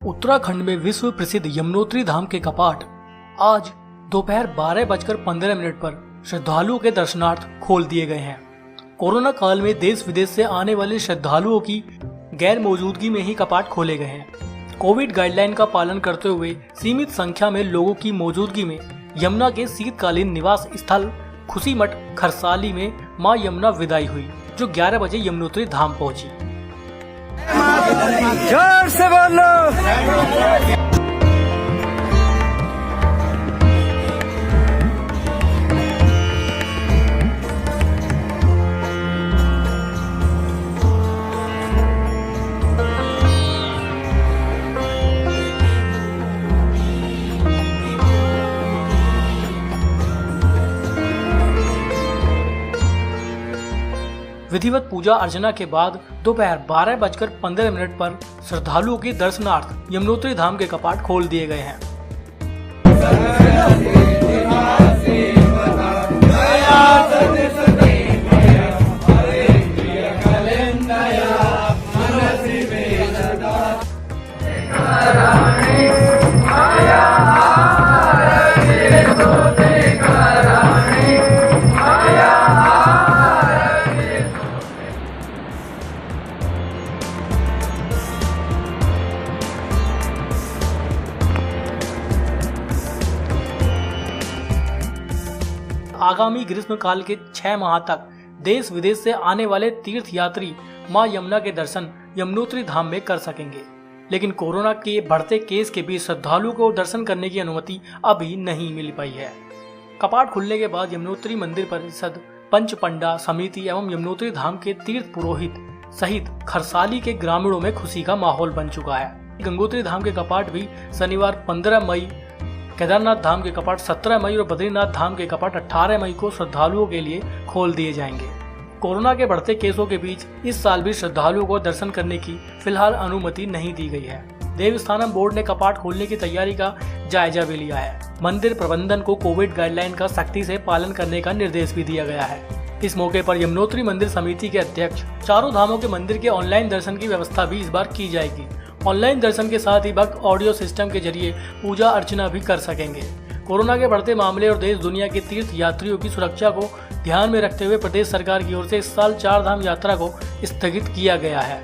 उत्तराखंड में विश्व प्रसिद्ध यमुनोत्री धाम के कपाट आज दोपहर 12:15 पर श्रद्धालुओं के दर्शनार्थ खोल दिए गए हैं। कोरोना काल में देश विदेश से आने वाले श्रद्धालुओं की गैर मौजूदगी में ही कपाट खोले गए हैं। कोविड गाइडलाइन का पालन करते हुए सीमित संख्या में लोगों की मौजूदगी में यमुना के शीतकालीन निवास स्थल खुशीमठ खरसाली में मां यमुना विदाई हुई, जो 11 बजे यमुनोत्री धाम पहुंची। जोर से बोलो। विधिवत पूजा अर्चना के बाद दोपहर 12:15 पर श्रद्धालुओं के दर्शनार्थ यमुनोत्री धाम के कपाट खोल दिए गए हैं। आगामी ग्रीष्म काल के 6 माह तक देश विदेश से आने वाले तीर्थ यात्री मां यमुना के दर्शन यमुनोत्री धाम में कर सकेंगे, लेकिन कोरोना के बढ़ते केस के बीच श्रद्धालुओं को दर्शन करने की अनुमति अभी नहीं मिल पाई है। कपाट खुलने के बाद यमुनोत्री मंदिर परिषद, पंच पंडा समिति एवं यमुनोत्री धाम के तीर्थ पुरोहित सहित खरसाली के ग्रामीणों में खुशी का माहौल बन चुका है। गंगोत्री धाम के कपाट भी शनिवार 15 मई, केदारनाथ धाम के कपाट 17 मई और बद्रीनाथ धाम के कपाट 18 मई को श्रद्धालुओं के लिए खोल दिए जाएंगे। कोरोना के बढ़ते केसों के बीच इस साल भी श्रद्धालुओं को दर्शन करने की फिलहाल अनुमति नहीं दी गई है। देवस्थानम बोर्ड ने कपाट खोलने की तैयारी का जायजा भी लिया है। मंदिर प्रबंधन को कोविड गाइडलाइन का सख्ती से पालन करने का निर्देश भी दिया गया है। इस मौके पर यमुनोत्री मंदिर समिति के अध्यक्ष चारों धामों के मंदिर के ऑनलाइन दर्शन की व्यवस्था भी इस बार की जाएगी। ऑनलाइन दर्शन के साथ ही भक्त ऑडियो सिस्टम के जरिए पूजा अर्चना भी कर सकेंगे। कोरोना के बढ़ते मामले और देश दुनिया के तीर्थ यात्रियों की सुरक्षा को ध्यान में रखते हुए प्रदेश सरकार की ओर से इस साल 4 धाम यात्रा को स्थगित किया गया है।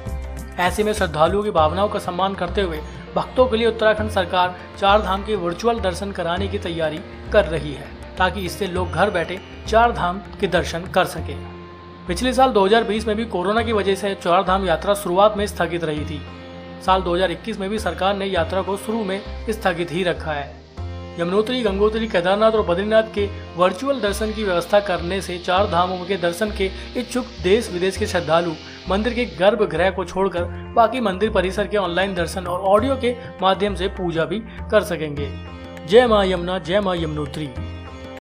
ऐसे में श्रद्धालुओं की भावनाओं का सम्मान करते हुए भक्तों के लिए उत्तराखंड सरकार 4 धाम के वर्चुअल दर्शन कराने की तैयारी कर रही है, ताकि इससे लोग घर बैठे 4 धाम के दर्शन कर सके। पिछले साल 2020 में भी कोरोना की वजह से 4 धाम यात्रा शुरुआत में स्थगित रही थी। साल 2021 में भी सरकार ने यात्रा को शुरू में स्थगित ही रखा है। यमुनोत्री, गंगोत्री, केदारनाथ और बद्रीनाथ के वर्चुअल दर्शन की व्यवस्था करने से 4 धामों के दर्शन के इच्छुक देश विदेश के श्रद्धालु मंदिर के गर्भगृह को छोड़कर बाकी मंदिर परिसर के ऑनलाइन दर्शन और ऑडियो के माध्यम से पूजा भी कर सकेंगे। जय मां यमुना, जय मां यमुनोत्री।